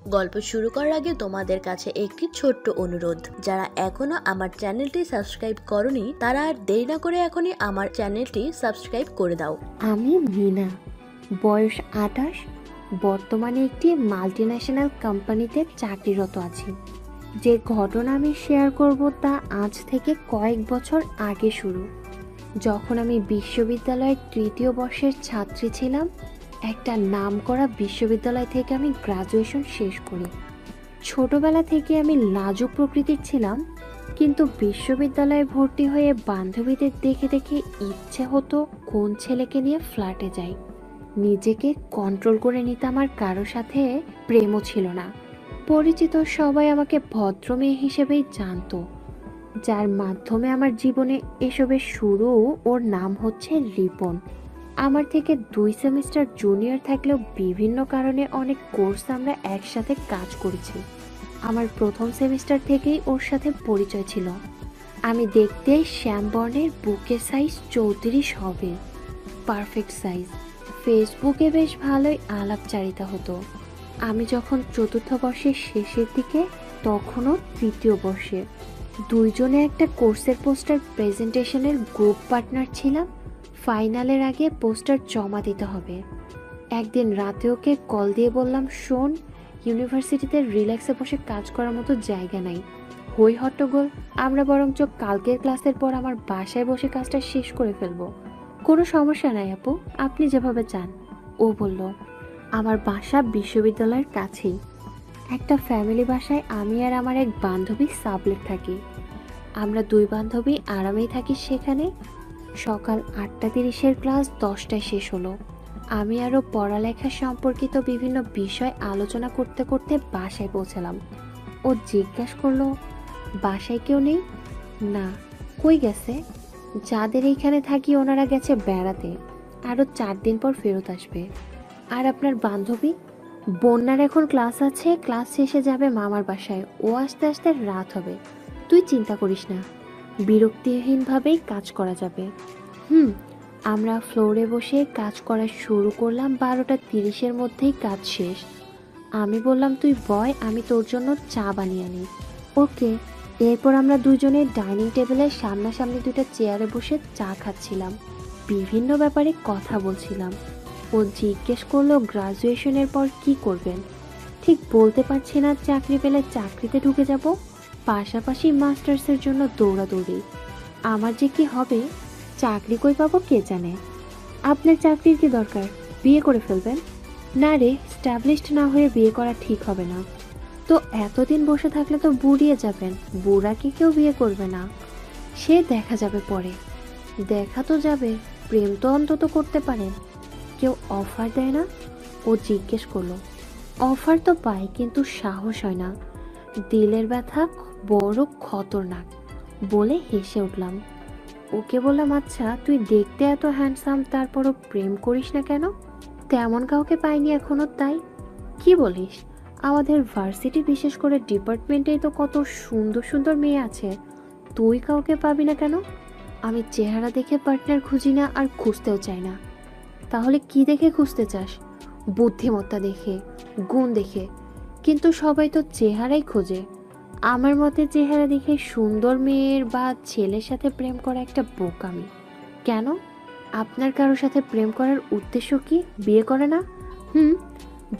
গল্প শুরু করার আগে তোমাদের কাছে একটি ছোট্ট অনুরোধ, যারা এখনো আমার চ্যানেলটি সাবস্ক্রাইব করনি তারা আর দেরি না করে এখনই আমার চ্যানেলটি সাবস্ক্রাইব করে দাও। আমি মিনা, বয়স 28, বর্তমানে একটি মাল্টিন্যাশনাল কোম্পানিতে চাকরিরত আছি। যে ঘটনা আমি শেয়ার করব তা আজ থেকে কয়েক বছর আগে শুরু, যখন আমি বিশ্ববিদ্যালয়ের তৃতীয় বর্ষের ছাত্রী ছিলাম। একটা নামকরা বিশ্ববিদ্যালয় থেকে আমি গ্রাজুয়েশন শেষ করি। ছোটবেলা থেকে আমি লাজুক প্রকৃতির ছিলাম, কিন্তু বিশ্ববিদ্যালয়ে ভর্তি হয়ে বান্ধবীদের দেখে দেখে ইচ্ছে হতো কোন ছেলেকে নিয়ে ফ্ল্যাটে যাই। নিজেকে কন্ট্রোল করে নিতাম, আর কারো সাথে প্রেমও ছিল না। পরিচিত সবাই আমাকে ভদ্র মেয়ে হিসেবেই জানতো। যার মাধ্যমে আমার জীবনে এসবের শুরু, ওর নাম হচ্ছে রিপন। আমার থেকে 2 সেমিস্টার জুনিয়র থাকলেও বিভিন্ন কারণে অনেক কোর্স আমরা একসাথে কাজ করেছি। আমার প্রথম সেমিস্টার থেকেই ওর সাথে পরিচয় ছিল। আমি দেখতে শ্যামবর্ণের, বুকের সাইজ 34 হবে, পারফেক্ট সাইজ। ফেসবুকে বেশ ভালোই আলাপচারিতা হতো। আমি যখন চতুর্থ বর্ষের শেষের দিকে, তখনও তৃতীয় বর্ষে, দুইজনে একটা কোর্সের পোস্টার প্রেজেন্টেশনের গ্রুপ পার্টনার ছিলাম। ফাইনালের আগে পোস্টার জমা দিতে হবে। একদিন রাতে ওকে কল দিয়ে বললাম, শোন, ইউনিভার্সিটিতে রিল্যাক্সে বসে কাজ করার মতো জায়গা নাই, হই হট্টগোল। আমরা বরঞ্চ কালকের ক্লাসের পর আমার বাসায় বসে কাজটা শেষ করে ফেলবো। কোনো সমস্যা নাই আপু, আপনি যেভাবে চান। ও বলল, আমার বাসা বিশ্ববিদ্যালয়ের কাছেই। একটা ফ্যামিলি বাসায় আমি আর আমার এক বান্ধবী সাবলেট থাকি। আমরা 2 বান্ধবী আরামেই থাকি সেখানে। সকাল 8:30-এর ক্লাস 10টায় শেষ হলো। আমি আরও পড়ালেখা সম্পর্কিত বিভিন্ন বিষয় আলোচনা করতে করতে বাসায় পৌঁছালাম। ও জিজ্ঞাসা করলো, বাসায় কেউ নেই? না। কই গেছে? যাদের এইখানে থাকি ওনারা গেছে বেড়াতে, আরও 4 দিন পর ফেরত আসবে। আর আপনার বান্ধবী? বন্যার এখন ক্লাস আছে, ক্লাস শেষে যাবে মামার বাসায়, ও আস্তে আস্তে রাত হবে। তুই চিন্তা করিস না, বিরক্তিহীনভাবেই কাজ করা যাবে। আমরা ফ্লোরে বসে কাজ করা শুরু করলাম। 12:30-এর মধ্যেই কাজ শেষ। আমি বললাম, তুই বয়, আমি তোর জন্য চা বানিয়ে আনি। ওকে। এরপর আমরা দুজনে ডাইনিং টেবিলের সামনাসামনি 2টা চেয়ারে বসে চা খাচ্ছিলাম, বিভিন্ন ব্যাপারে কথা বলছিলাম। ও জিজ্ঞেস করলো, গ্রাজুয়েশনের পর কি করবেন? ঠিক বলতে পারছি না। চাকরি পেলে চাকরিতে ঢুকে যাব, পাশাপাশি মাস্টার্সের জন্য দৌড়াদৌড়ি। আমার যে কি হবে, চাকরি কই পাবো কে জানে। আপনার চাকরির কি দরকার, বিয়ে করে ফেলবেন? না রে, স্ট্যাবলিশড না হয়ে বিয়ে করা ঠিক হবে না। তো এতদিন বসে থাকলে তো বুড়িয়ে যাবেন, বুড়াকে কেউ বিয়ে করবে না। সে দেখা যাবে পরে। দেখা তো যাবে, প্রেম তো অন্তত করতে পারেন। কেউ অফার দেয় না? ও জিজ্ঞেস করলো। অফার তো পাই, কিন্তু সাহস হয় না। দিলের ব্যথা বড় খতরনাক, বলে হেসে উঠলাম। ওকে বললাম, আচ্ছা তুই দেখতে এত হ্যান্ডসাম, তারপরও প্রেম করিস না কেন? তেমন কাউকে পাইনি এখনো, তাই। কি বলিস? আমাদের ভার্সিটি, বিশেষ করে ডিপার্টমেন্টেই তো কত সুন্দর সুন্দর মেয়ে আছে, তুই কাউকে পাবি না কেন? আমি চেহারা দেখে পার্টনার খুঁজি না, আর খুঁজতেও চাই না। তাহলে কি দেখে খুঁজতে চাস? বুদ্ধিমত্তা দেখে, গুণ দেখে। কিন্তু সবাই তো চেহারাই খোঁজে। আমার মতে চেহারা দেখে সুন্দর মেয়ের বা ছেলের সাথে প্রেম করা একটা বোকামি। কেন? আপনার কারোর সাথে প্রেম করার উদ্দেশ্য কি? বিয়ে করে না?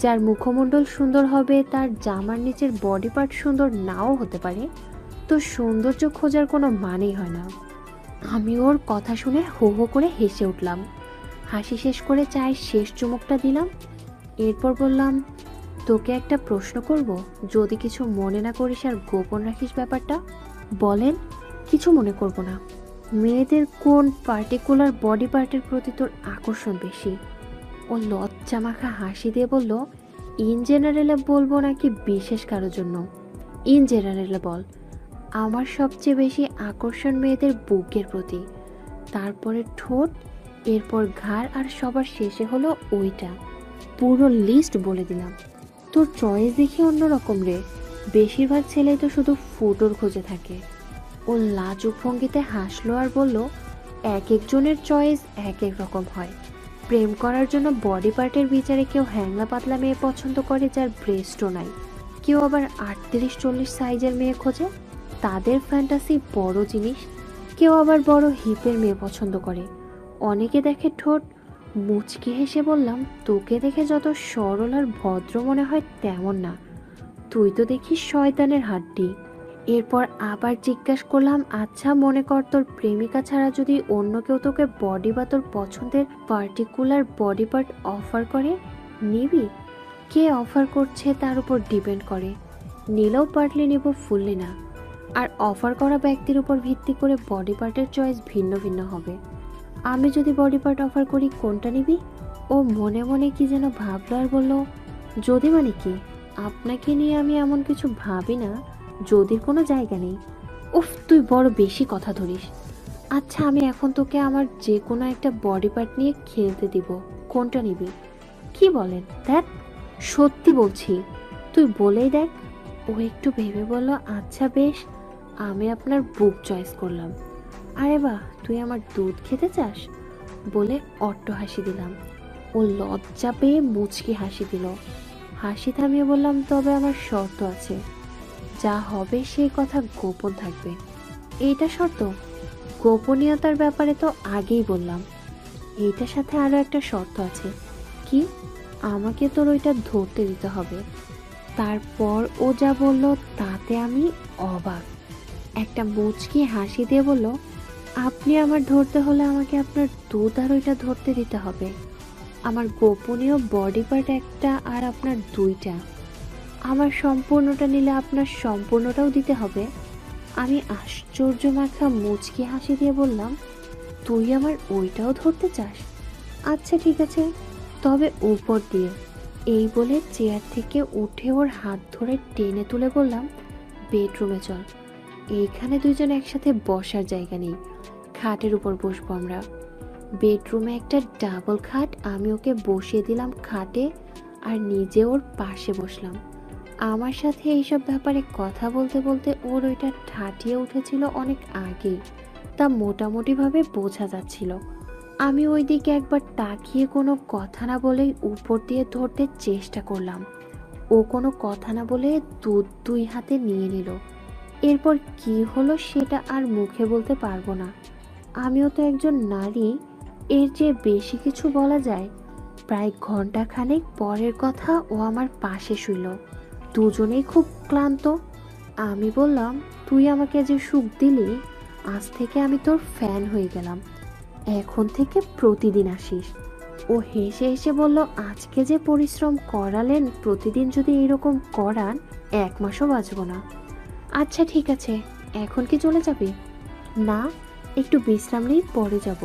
যার মুখমণ্ডল সুন্দর হবে, তার জামার নিচের বডি পার্ট সুন্দর নাও হতে পারে, তো সৌন্দর্য খোঁজার কোনো মানেই হয় না। আমি ওর কথা শুনে হো হো করে হেসে উঠলাম। হাসি শেষ করে চায়ের শেষ চুমুকটা দিলাম। এরপর বললাম, তোকে একটা প্রশ্ন করব, যদি কিছু মনে না করিস আর গোপন রাখিস ব্যাপারটা। বলেন। কিছু মনে করব না। মেয়েদের কোন পার্টিকুলার বডি পার্টের প্রতি তোর আকর্ষণ বেশি? ও লজ্জা মাখা হাসি দিয়ে বলল, ইন জেনারেলে বলবো নাকি বিশেষ কারোর জন্য? ইন জেনারেলে বল। আমার সবচেয়ে বেশি আকর্ষণ মেয়েদের বুকের প্রতি, তারপরে ঠোঁট, এরপর ঘাড়, আর সবার শেষে হলো ওইটা। পুরো লিস্ট বলে দিলাম। তোর চয়েস দেখি অন্যরকম রে, বেশিরভাগ ছেলেই তো শুধু ফুটোর খোঁজে থাকে। ও লাজুক ভঙ্গিতে হাসলো আর বলল, এক একজনের চয়েস এক এক রকম হয়। প্রেম করার জন্য বডি পার্টের বিচারে কেউ হ্যাংলা পাতলা মেয়ে পছন্দ করে যার ব্রেস্টও নাই, কেউ আবার 38-40 সাইজের মেয়ে খোঁজে, তাদের ফ্যান্টাসি বড় জিনিস। কেউ আবার বড় হিপের মেয়ে পছন্দ করে। অনেকে দেখে ঠোঁট। মুচকি হেসে বললাম, তোকে দেখে যত সরল আর ভদ্র মনে হয় তেমন না, তুই তো দেখিস শয়তানের হাড্ডি। এরপর আবার জিজ্ঞাসা করলাম, আচ্ছা মনে কর তোর প্রেমিকা ছাড়া যদি অন্য কেউ তোকে বডি বা তোর পছন্দের পার্টিকুলার বডি পার্ট অফার করে, নিবি? কে অফার করছে তার উপর ডিপেন্ড করে, নিলেও পার্টলি নিব, ফুললি না। আর অফার করা ব্যক্তির উপর ভিত্তি করে বডি পার্টের চয়েস ভিন্ন ভিন্ন হবে। আমি যদি বডি পার্ট অফার করি, কোনটা নিবি? ও মনে মনে কি যেন ভাবলো আর বলল, যদি মানে কি? আপনাকে নিয়ে আমি এমন কিছু ভাবি না, যদির কোনো জায়গা নেই। উফ, তুই বড় বেশি কথা ধরিস। আচ্ছা, আমি এখন তোকে আমার যে কোনো একটা বডি পার্ট নিয়ে খেলতে দিব, কোনটা নিবি? কি বলেন? দেখ, সত্যি বলছি, তুই বলেই দেখ। ও একটু ভেবে বলল, আচ্ছা বেশ, আমি আপনার বুক চয়েস করলাম। আরে বাহ, তুই আমার দুধ খেতে চাস? বলে অট্ট হাসি দিলাম। ও লজ্জা পেয়ে মুচকি হাসি দিল। হাসি থামিয়ে বললাম, তবে আমার শর্ত আছে, যা হবে সেই কথা গোপন থাকবে। এইটা শর্ত? গোপনীয়তার ব্যাপারে তো আগেই বললাম। এইটার সাথে আরো একটা শর্ত আছে। কি? আমাকে তোর ওইটা ধরতে দিতে হবে। তারপর ও যা বলল তাতে আমি অবাক। একটা মুচকি হাসি দিয়ে বলল, আপনি আমার ধরতে হলে আমাকে আপনার দুধ আর ওইটা ধরতে দিতে হবে। আমার গোপনীয় বডি পার্ট একটা আর আপনার দুইটা। আমার সম্পূর্ণটা নিলে আপনার সম্পূর্ণটাও দিতে হবে। আমি আশ্চর্য মাখা মুচকি হাসি দিয়ে বললাম, তুই আমার ওইটাও ধরতে চাস? আচ্ছা ঠিক আছে, তবে উপর দিয়ে। এই বলে চেয়ার থেকে উঠে ওর হাত ধরে টেনে তুলে বললাম, বেডরুমে চল। এইখানে দুইজন একসাথে বসার জায়গা নেই, খাটের উপর বসবো আমরা। বেডরুমে একটা ডাবল খাট, আমি ওকে বসিয়ে দিলাম খাটে আর নিজে ওর পাশে বসলাম। আমার সাথে এইসব ব্যাপারে কথা বলতে বলতে ওর ওইটা ঠাটিয়ে উঠেছিল অনেক আগেই, তা মোটামুটিভাবে বোঝা যাচ্ছিল। আমি ওই দিকে একবার তাকিয়ে কোনো কথা না বলেই উপর দিয়ে ধরতে চেষ্টা করলাম। ও কোনো কথা না বলে দুধ দুই হাতে নিয়ে নিল। এরপর কি হলো সেটা আর মুখে বলতে পারবো না। আমিও তো একজন নারী, এর চেয়ে বেশি কিছু বলা যায়? প্রায় ঘন্টাখানেক পরের কথা ও আমার পাশে শুইল। দুজনেই খুব ক্লান্ত। আমি বললাম, তুই আমাকে যে সুখ দিলি, আজ থেকে আমি তোর ফ্যান হয়ে গেলাম। এখন থেকে প্রতিদিন আসিস। ও হেসে হেসে বলল, আজকে যে পরিশ্রম করালেন, প্রতিদিন যদি এরকম করান 1 মাসও বাঁচব না। আচ্ছা ঠিক আছে, এখন কি চলে যাবি? না, একটু বিশ্রাম নিয়ে পরে যাব।